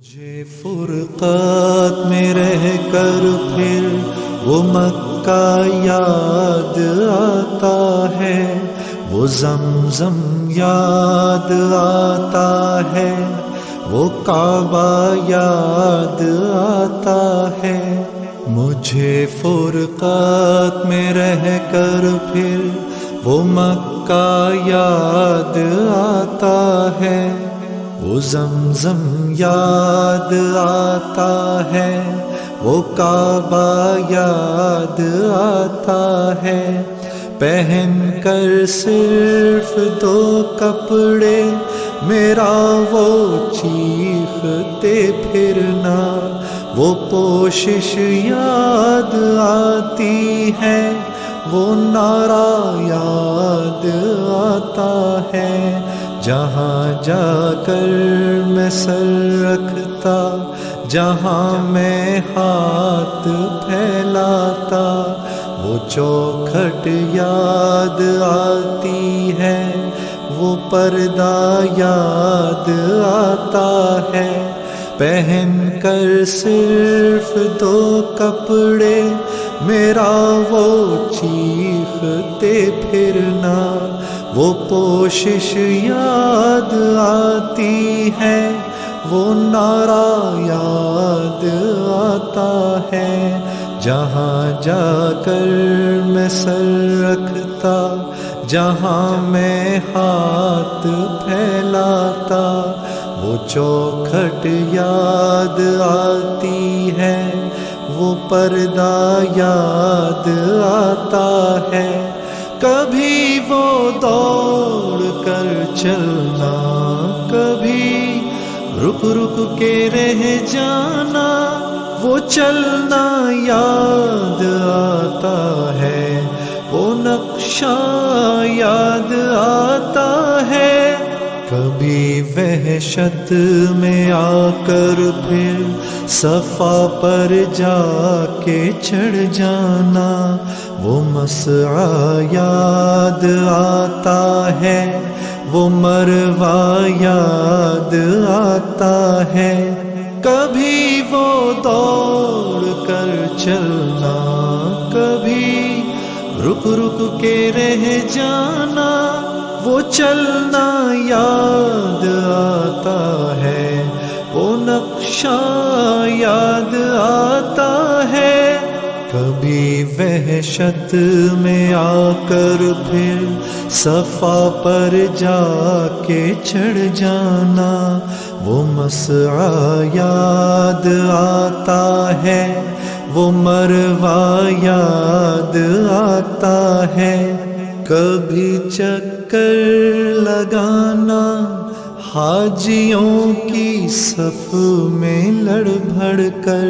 مجھے فرقات میں رہ کر پھر وہ مکہ یاد آتا ہے، وہ زمزم یاد آتا ہے، وہ کعبہ یاد آتا ہے۔ مجھے فرقات میں رہ کر پھر وہ مکہ یاد آتا ہے، وہ زمزم یاد آتا ہے، وہ کعبہ یاد آتا ہے۔ پہن کر صرف دو کپڑے میرا وہ چیختے پھرنا، وہ پوشش یاد آتی ہے، وہ نعرہ یاد آتا ہے۔ جہاں جا کر میں سر رکھتا، جہاں میں ہاتھ پھیلاتا، وہ چوکھٹ یاد آتی ہے، وہ پردہ یاد آتا ہے۔ پہن کر صرف دو کپڑے میرا وہ چیختے پھرنا، وہ پوشش یاد آتی ہے، وہ نعرہ یاد آتا ہے۔ جہاں جا کر میں سر رکھتا، جہاں میں ہاتھ پھیلاتا، وہ چوکھٹ یاد آتی ہے، وہ پردہ یاد آتا ہے۔ کبھی وہ دوڑ کر چلنا، کبھی رک رک کے رہ جانا، وہ چلنا یاد آتا ہے، وہ نقشہ یاد آتا ہے۔ کبھی وحشت میں آ کر پھر صفا پر جا کے چڑھ جانا، وہ مسعی یاد آتا ہے، وہ مروہ یاد آتا ہے۔ کبھی وہ دوڑ کر چلنا، کبھی رک رک کے رہ جانا، وہ چلنا یاد آتا ہے، وہ نقشہ یاد آتا ہے۔ کبھی وحشت میں آ کر پھر صفا پر جا کے چڑھ جانا، وہ مسعی یاد آتا ہے، وہ مروہ یاد آتا ہے۔ کبھی چکر لگانا حاجیوں کی صف میں لڑ بھڑ کر،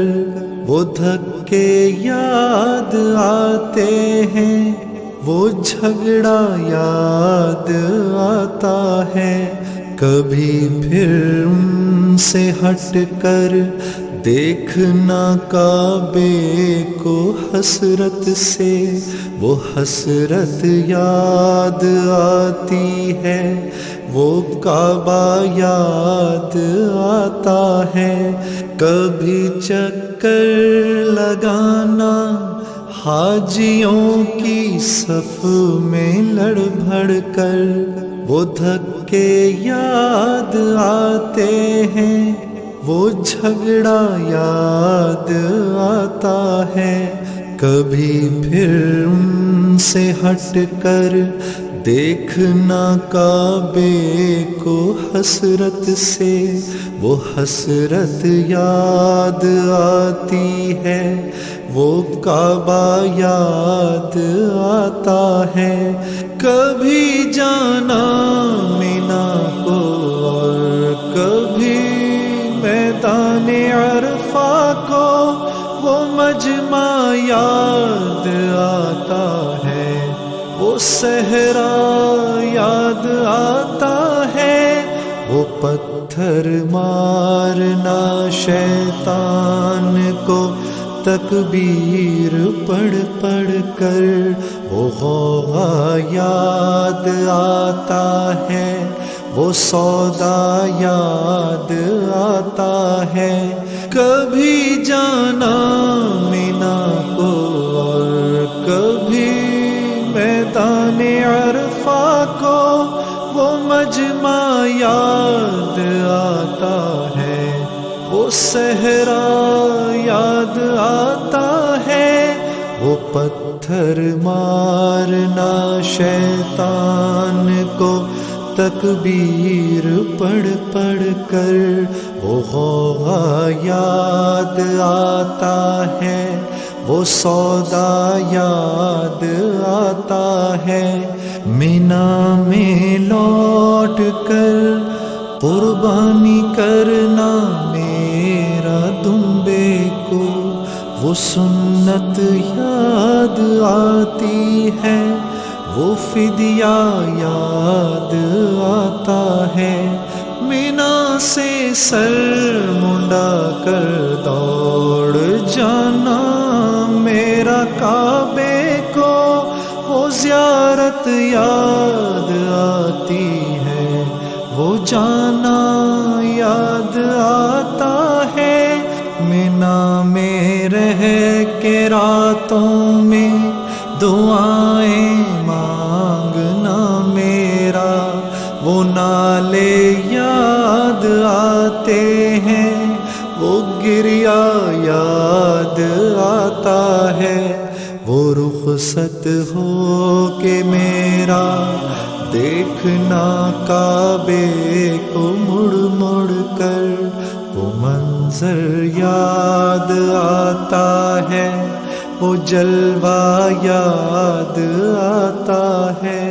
وہ دھکے یاد آتے ہیں، وہ جھگڑا یاد آتا ہے۔ کبھی پھر ان سے ہٹ کر دیکھنا کعبے کو حسرت سے، وہ حسرت یاد آتی ہے، وہ کعبہ یاد آتا ہے۔ کبھی چکر لگانا حاجیوں کی صف میں لڑ بھڑ کر، وہ دھکے یاد آتے ہیں، وہ جھگڑا یاد آتا ہے۔ کبھی پھر ان سے ہٹ کر دیکھنا کعبے کو حسرت سے، وہ حسرت یاد آتی ہے، وہ کعبہ یاد آتا ہے۔ کبھی جانا مینا کو اور کبھی میدان عرفہ کو، وہ مجمع یاد آتا ہے، وہ صحرا یاد آتا ہے، وہ پتھر مارنا شیطان کو تکبیر پڑھ پڑھ کر، وہ غوغا یاد آتا ہے، وہ سودا یاد آتا ہے، کبھی جانا مینا کو اور کبھی میدان عرفہ کو، وہ مجمع یاد آتا ہے، وہ صحرا یاد آتا ہے، وہ پتھر مارنا شیطان کو تکبیر پڑھ پڑھ کر، وہ غوغا یاد آتا ہے، وہ سودا یاد آتا ہے، مینا میں لوٹ کر قربانی کرنا میرا دمبے کو، وہ سنت یاد آتی ہے، وہ فدیہ یاد آتا ہے، مینا سے سر منڈا کر دوڑ جانا میرا کعبے کو، وہ زیارت یاد آتی ہے، وہ جانا یاد آتا ہے، مینا میں رہ کے راتوں میں دعائیں مانگنا میرا، وہ نالے یاد آتے ہیں، وہ گریا یاد آتا ہے، وہ رخصت ہو کے میرا دیکھنا کعبے کو مڑ مڑ کر، وہ منظر یاد آتا ہے، وہ جلوہ یاد آتا ہے،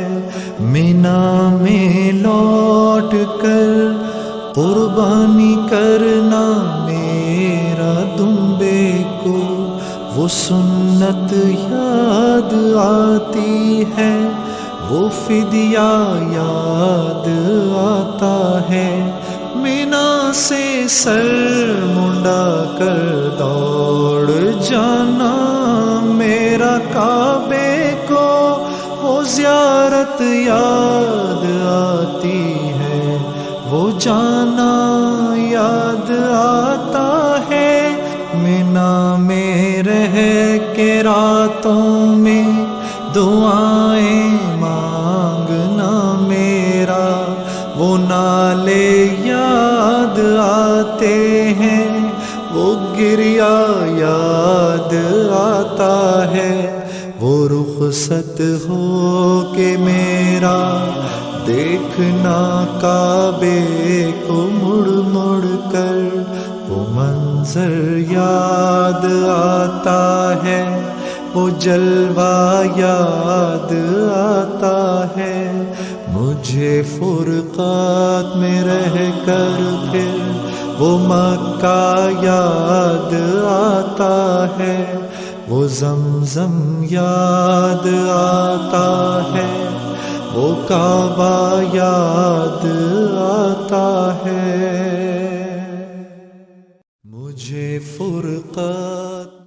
مینا میں لوٹ کر قربانی کرنا میرا دمبے کو، وہ سنت یاد آتی ہے، وہ فدیہ یاد آتا ہے، مینا سے سر منڈا کر دوڑ جانا میرا کعبے کو، وہ زیارت یاد آتی ہے، وہ جانا یاد آتا ہے، مینا میں رہ کے راتوں میں دعائیں مانگنا میرا، وہ نالے یاد آتے ہیں، وہ گریا یاد آتا ہے، وہ رخصت ہو کے میرا دیکھنا کعبے کو مڑ مڑ کر، وہ منظر یاد آتا ہے، وہ جلوہ یاد آتا ہے، مجھے فرقات میں رہ کر پھر وہ مکہ یاد آتا ہے، وہ زمزم یاد آتا ہے، وہ کعبہ یاد آتا ہے، مجھے فرقات